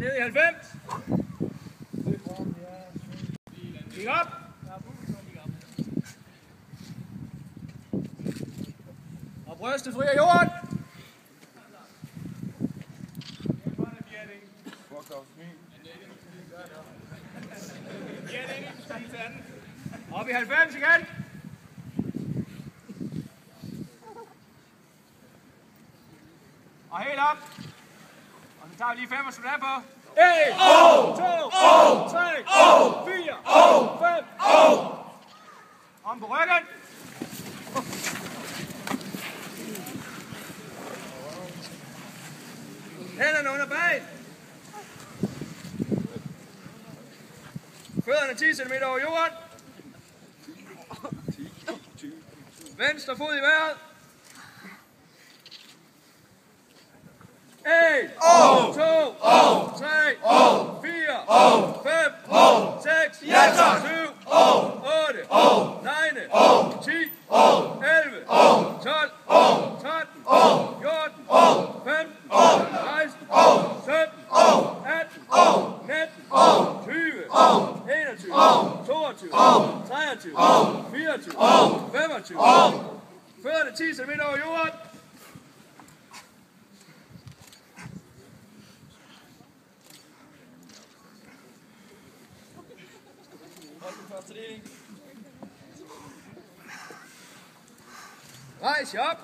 ned i 90. Kig op. Og brystet fri af jorden. Op i 90 igen. Og helt op. Og så tager vi lige 5 og slutter af på. 1, 2, 3, 4, 5. Om på ryggen. Hænderne under bag. Fødderne 10 cm over jorden. Venstre fod i vejret. 1, 2, 3, 4, 5, 6, 7, 8, 9, 10, 11, 12, 13, 14, 15, 16, 17, 18, 19, 20, 21, 22, 23, 24, 25. Fødderne 10 cm over jorden. Rejs jer op.